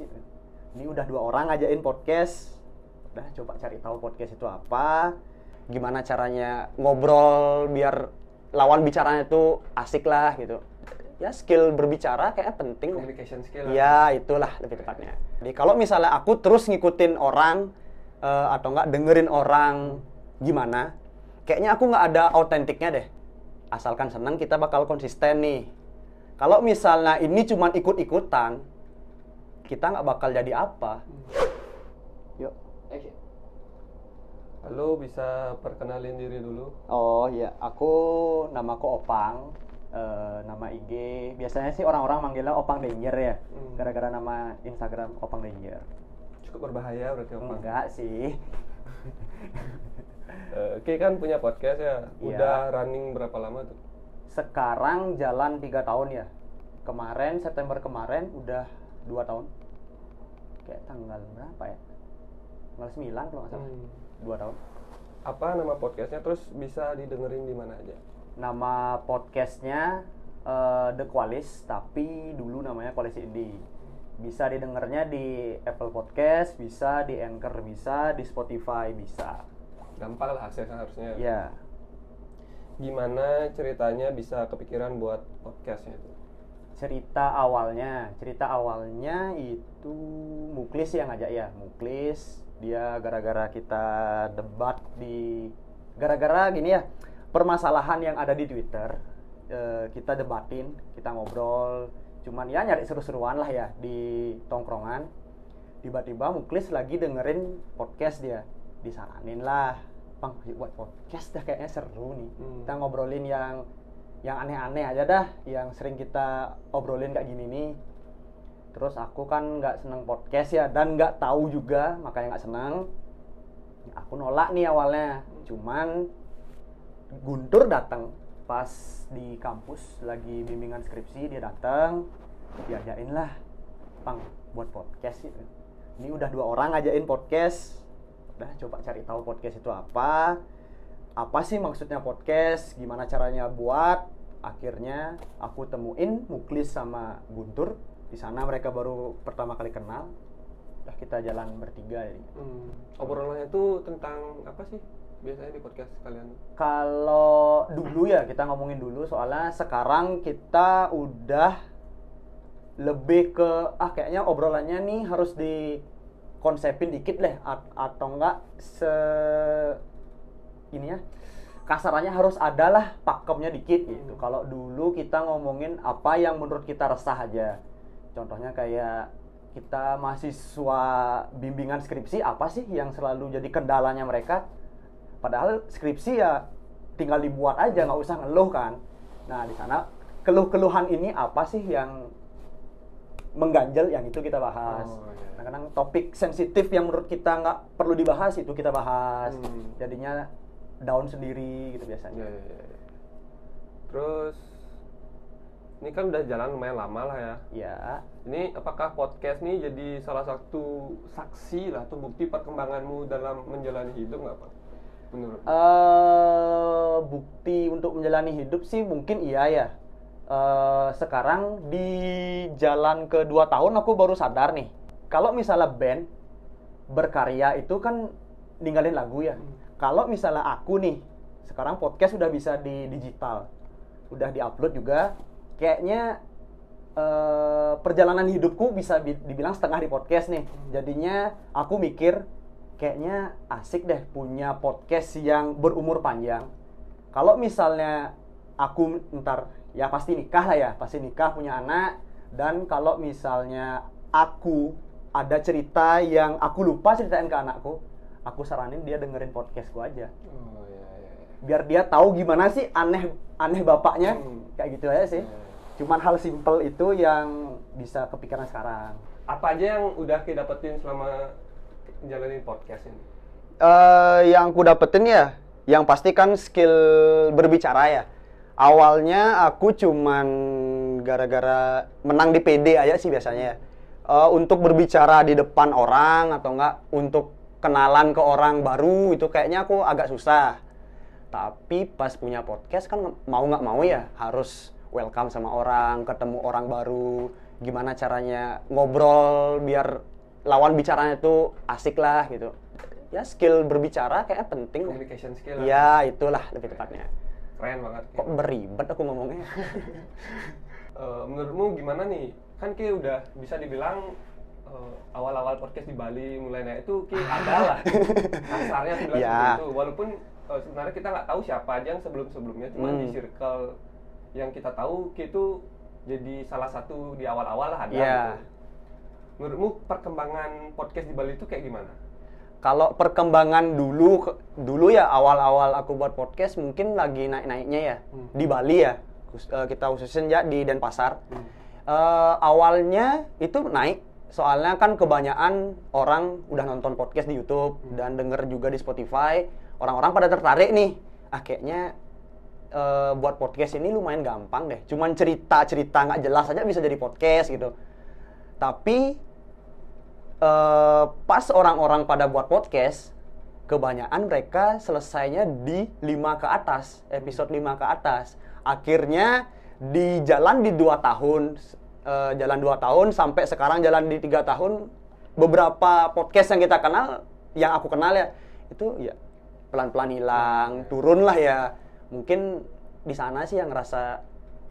podcast gitu. Ini udah 2 orang ngajain podcast. Udah coba cari tahu podcast itu apa, gimana caranya ngobrol biar lawan bicaranya itu asik lah gitu. Ya skill berbicara kayaknya penting. Communication skill. Ya itulah lebih tepatnya. Jadi kalau misalnya aku terus ngikutin orang atau enggak dengerin orang gimana, kayaknya aku nggak ada autentiknya deh. Asalkan senang kita bakal konsisten nih. Kalau misalnya ini cuman ikut-ikutan, kita nggak bakal jadi apa. Yuk. Oke. Halo, bisa perkenalin diri dulu? Oh iya, namaku Opang. Nama IG biasanya sih orang-orang manggilnya Opang Danger ya. Gara-gara nama Instagram Opang Danger. Cukup berbahaya berarti Opang? Enggak sih. Oke, kan punya podcast ya. Udah Iya. running berapa lama tuh? Sekarang jalan 3 tahun ya. Kemarin September kemarin udah 2 tahun. Kayak tanggal berapa ya? Tanggal 9 kalau nggak salah. 2 tahun. Apa nama podcastnya, terus bisa didengerin di mana aja? Nama podcastnya The Qualis, tapi dulu namanya Koalisi Indie. Bisa didengarnya di Apple Podcast, bisa di Anchor, bisa di Spotify, bisa. Gampang lah aksesnya harusnya. Ya, Gimana ceritanya bisa kepikiran buat podcastnya itu? cerita awalnya itu Muklis yang ngajak ya. Muklis dia gara-gara kita debat gara-gara gini ya, permasalahan yang ada di Twitter, kita debatin, kita ngobrol, cuman ya nyari seru-seruan lah ya di tongkrongan. Tiba-tiba Muklis lagi dengerin podcast dia, disaranin lah, Bang, yuk buat podcast dah, kayaknya seru nih. Kita ngobrolin yang aneh-aneh aja dah, yang sering kita obrolin kayak gini nih. Terus aku kan nggak seneng podcast ya, dan nggak tahu juga, makanya nggak seneng. Aku nolak nih awalnya, cuman Guntur datang pas di kampus lagi bimbingan skripsi, dia datang, diajain lah, Bang, buat podcast gitu. Ini udah 2 orang ngajain podcast. Udah coba cari tahu podcast itu apa sih maksudnya podcast, gimana caranya buat. Akhirnya aku temuin Muklis sama Guntur. Di sana mereka baru pertama kali kenal. Udah kita jalan bertiga ini. Obrolannya itu tentang apa sih biasanya di podcast kalian? Kalau dulu ya, kita ngomongin dulu, soalnya sekarang kita udah lebih ke kayaknya obrolannya nih harus dikonsepin dikit lah, atau enggak ini ya, kasarannya harus adalah pakemnya dikit gitu. Kalau dulu kita ngomongin apa yang menurut kita resah aja. Contohnya kayak kita mahasiswa bimbingan skripsi, apa sih yang selalu jadi kendalanya mereka? Padahal skripsi ya tinggal dibuat aja, nggak usah ngeluh kan. Nah di sana keluh-keluhan ini apa sih yang mengganjal, yang itu kita bahas. Kadang-kadang topik sensitif yang menurut kita nggak perlu dibahas, itu kita bahas. Jadinya down sendiri gitu biasanya. Terus ini kan udah jalan lumayan lama lah ya. Ya. Ini apakah podcast nih jadi salah satu saksi lah atau bukti perkembanganmu dalam menjalani hidup nggak, Pak? Menurut bukti untuk menjalani hidup sih mungkin iya ya. Sekarang di jalan ke 2 tahun aku baru sadar nih, kalau misalnya band berkarya itu kan ninggalin lagu ya. Kalau misalnya aku nih, sekarang podcast udah bisa di digital, udah diupload juga, kayaknya perjalanan hidupku bisa dibilang setengah di podcast nih. Jadinya aku mikir kayaknya asik deh punya podcast yang berumur panjang. Kalau misalnya aku ntar ya pasti nikah lah ya, pasti nikah, punya anak, dan kalau misalnya aku ada cerita yang aku lupa ceritain ke anakku, aku saranin dia dengerin podcastku aja. Biar dia tahu gimana sih aneh bapaknya, kayak gitu aja sih. Cuman hal simple itu yang bisa kepikiran sekarang. apa aja yang udah kita dapetin selama jalanin podcast ini? Yang aku dapetin ya, yang pasti kan skill berbicara ya. Awalnya aku cuman gara-gara menang di PD aja sih biasanya ya. Untuk berbicara di depan orang atau enggak untuk kenalan ke orang baru itu kayaknya aku agak susah. Tapi pas punya podcast kan mau nggak mau ya harus welcome sama orang, ketemu orang baru. gimana caranya ngobrol biar lawan bicaranya itu asik lah gitu. Ya skill berbicara kayaknya penting. Communication skill. Ya itulah lebih tepatnya. Keren banget. Kok beribet aku ngomongnya. Menurutmu gimana nih? Kan Ki udah bisa dibilang awal-awal podcast di Bali mulai naik itu Ki ada lah. Kasarnya bilang seperti itu. Walaupun sebenarnya kita nggak tahu siapa aja yang sebelum-sebelumnya, cuma di circle yang kita tahu Ki itu jadi salah satu di awal-awal lah ada gitu. Menurutmu perkembangan podcast di Bali itu kayak gimana? Kalau perkembangan dulu ya awal-awal aku buat podcast mungkin lagi naik-naiknya ya di Bali ya. Kita khususin ya di Denpasar. Awalnya itu naik soalnya kan kebanyakan orang udah nonton podcast di YouTube dan denger juga di Spotify. Orang-orang pada tertarik nih. Kayaknya buat podcast ini lumayan gampang deh. Cuman cerita-cerita nggak jelas aja bisa jadi podcast gitu. Tapi pas orang-orang pada buat podcast, kebanyakan mereka selesainya di 5 ke atas, episode 5 ke atas. Akhirnya di jalan di 2 tahun, jalan 2 tahun sampai sekarang jalan di 3 tahun, beberapa podcast yang kita kenal, yang aku kenal ya, itu ya pelan-pelan hilang, turun lah ya. Mungkin di sana sih yang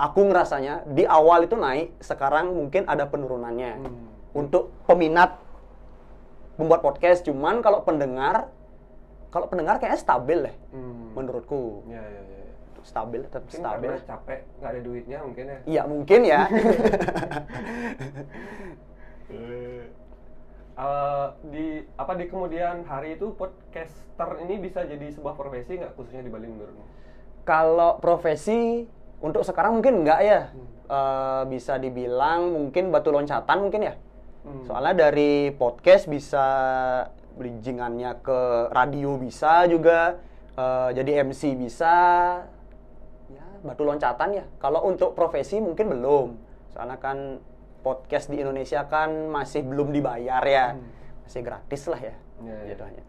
aku ngerasanya di awal itu naik, sekarang mungkin ada penurunannya. Untuk peminat membuat podcast, cuman kalau pendengar kayaknya stabil deh, menurutku. Ya. Stabil, tetap mungkin stabil. Karena capek, nggak ada duitnya mungkin ya. Iya mungkin ya. Di kemudian hari itu podcaster ini bisa jadi sebuah profesi nggak, khususnya di Bali menurutmu? Kalau profesi untuk sekarang mungkin enggak ya. Bisa dibilang mungkin batu loncatan mungkin ya. Soalnya dari podcast bisa bridgingannya ke radio bisa juga, jadi MC bisa, ya batu loncatan ya. Kalau untuk profesi mungkin belum, soalnya kan podcast di Indonesia kan masih belum dibayar ya, masih gratis lah ya. Jatuhnya.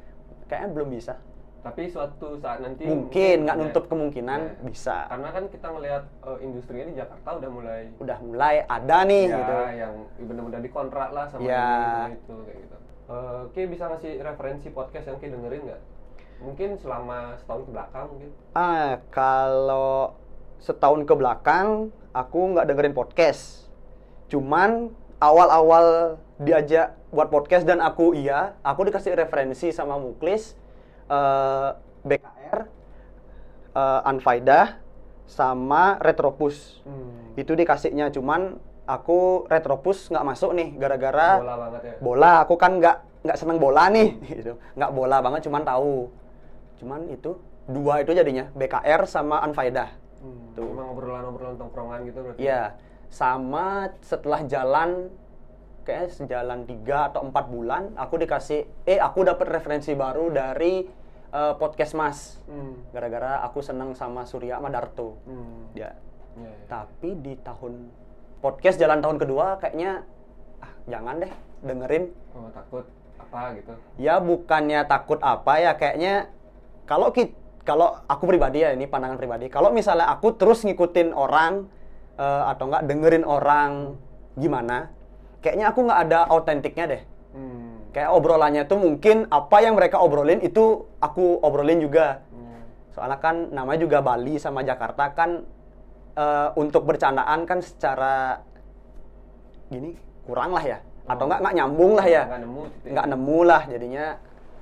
Kayaknya belum bisa. Tapi suatu saat nanti mungkin nggak nutup kemungkinan bisa. Karena kan kita ngelihat industrinya di Jakarta udah mulai ada nih ya, gitu. Yang benar-benar dikontrak lah sama itu kayak gitu. Ki bisa ngasih referensi podcast yang Ki dengerin nggak? Mungkin selama setahun ke belakang mungkin. Kalau setahun ke belakang aku nggak dengerin podcast. Cuman awal-awal diajak buat podcast dan aku dikasih referensi sama Muklis, BKR, Anfaidah, sama Retropus. Itu dikasihnya, cuman aku Retropus nggak masuk nih gara-gara bola banget ya. Bola, aku kan nggak seneng bola nih, gitu. Nggak bola banget, cuman tahu. Cuman itu dua itu jadinya BKR sama Anfaidah. Tuh. Emang obrolan tongkrongan gitu berarti. Iya, sama setelah jalan kayaknya sejalan 3 atau 4 bulan aku dapat referensi baru dari podcast Mas. Gara-gara aku seneng sama Surya sama Darto. Ya. Tapi di tahun podcast jalan tahun kedua kayaknya jangan deh dengerin. Takut apa gitu. Ya bukannya takut apa ya, kayaknya kalau aku pribadi ya, ini pandangan pribadi. Kalau misalnya aku terus ngikutin orang atau enggak dengerin orang gimana, kayaknya aku nggak ada autentiknya deh. Kayak obrolannya tuh mungkin apa yang mereka obrolin itu aku obrolin juga. Soalnya kan namanya juga Bali sama Jakarta kan untuk bercandaan kan secara gini kurang lah ya. Atau nggak nyambung lah ya. Nggak nemu lah, jadinya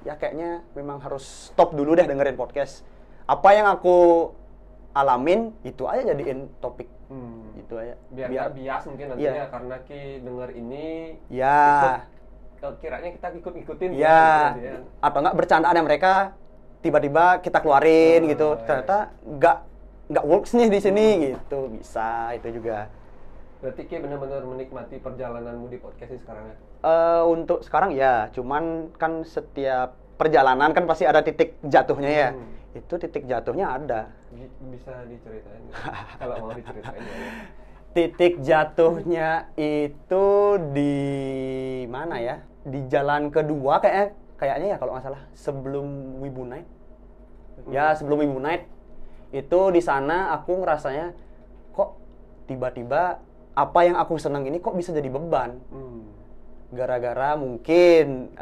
ya kayaknya memang harus stop dulu deh dengerin podcast. Apa yang aku alamin itu aja jadiin topik. Itu aja. Biar bias mungkin nantinya karena Ki denger ini. Ya. Kiranya kita ikut-ikutin ya. Atau enggak bercandaan mereka tiba-tiba kita keluarin gitu. Ternyata enggak works nih di sini gitu. Bisa itu juga. Berarti Ki benar-benar menikmati perjalananmu di podcast ini sekarang ya? Untuk sekarang ya, cuman kan setiap perjalanan kan pasti ada titik jatuhnya ya. Itu titik jatuhnya ada. Bisa diceritain kalau mau diceritain ya. Titik jatuhnya itu di mana ya? Di jalan kedua kayaknya ya kalau nggak salah sebelum Wibu Night. Ya sebelum Wibu Night itu di sana aku ngerasanya kok tiba-tiba apa yang aku senang ini kok bisa jadi beban. Gara-gara mungkin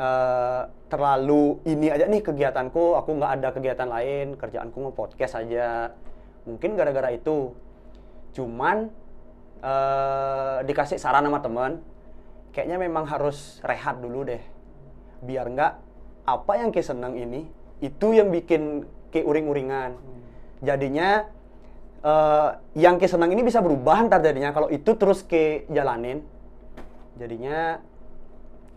terlalu ini aja nih kegiatanku, aku nggak ada kegiatan lain, kerjaanku nge-podcast aja. Mungkin gara-gara itu. Cuman dikasih saran sama teman, kayaknya memang harus rehat dulu deh. Biar nggak apa yang ke senang ini, itu yang bikin ke uring-uringan. Jadinya yang ke senang ini bisa berubah ntar jadinya kalau itu terus ke jalanin. Jadinya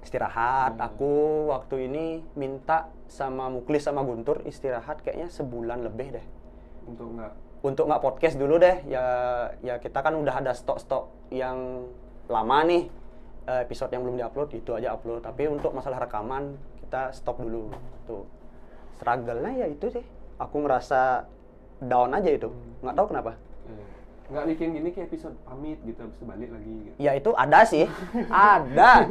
istirahat. Aku waktu ini minta sama Muklis sama Guntur istirahat kayaknya sebulan lebih deh. Untuk nggak podcast dulu deh. Ya kita kan udah ada stok-stok yang lama nih. Episode yang belum diupload itu aja upload. Tapi untuk masalah rekaman kita stop dulu. Tuh. Struggle-nya ya itu sih. Aku ngerasa down aja itu, nggak tahu kenapa. Nggak bikin gini kayak episode pamit gitu, habis itu balik lagi gitu. Ya itu ada sih, ada.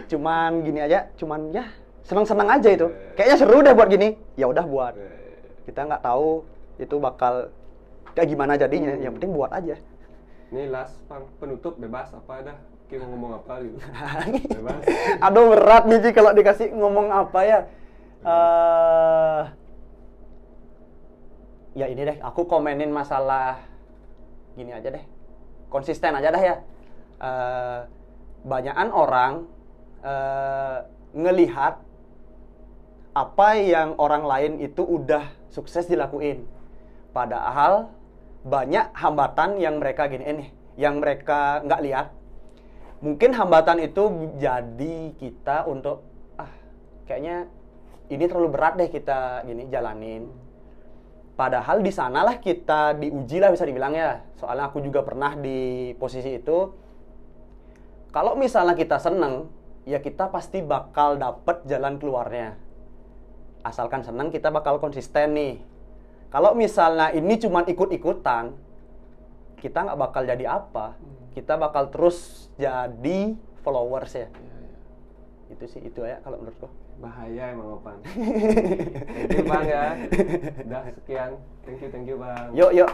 Cuman gini aja, cuman ya seneng-seneng aja itu. Kayaknya seru deh buat gini, ya udah buat. Kita nggak tahu itu bakal kayak gimana jadinya, yang penting buat aja. Nih last penutup bebas apa dah, kita ngomong apa gitu. Bebas. Aduh berat nih Ji kalau dikasih ngomong apa ya. Ya ini deh, aku komenin masalah gini aja deh, konsisten aja dah ya. Banyakan orang ngelihat apa yang orang lain itu udah sukses dilakuin, padahal banyak hambatan yang mereka yang mereka nggak lihat. Mungkin hambatan itu jadi kita untuk kayaknya ini terlalu berat deh kita jalanin. Padahal di sanalah kita diuji lah bisa dibilang ya. Soalnya aku juga pernah di posisi itu. Kalau misalnya kita seneng, ya kita pasti bakal dapet jalan keluarnya. Asalkan seneng kita bakal konsisten nih. Kalau misalnya ini cuma ikut-ikutan, kita nggak bakal jadi apa. Kita bakal terus jadi followers ya. Itu sih, itu ya kalau menurutku. Bahaya emang Opan. Thank you Bang ya. Udah sekian. Thank you Bang. Yuk.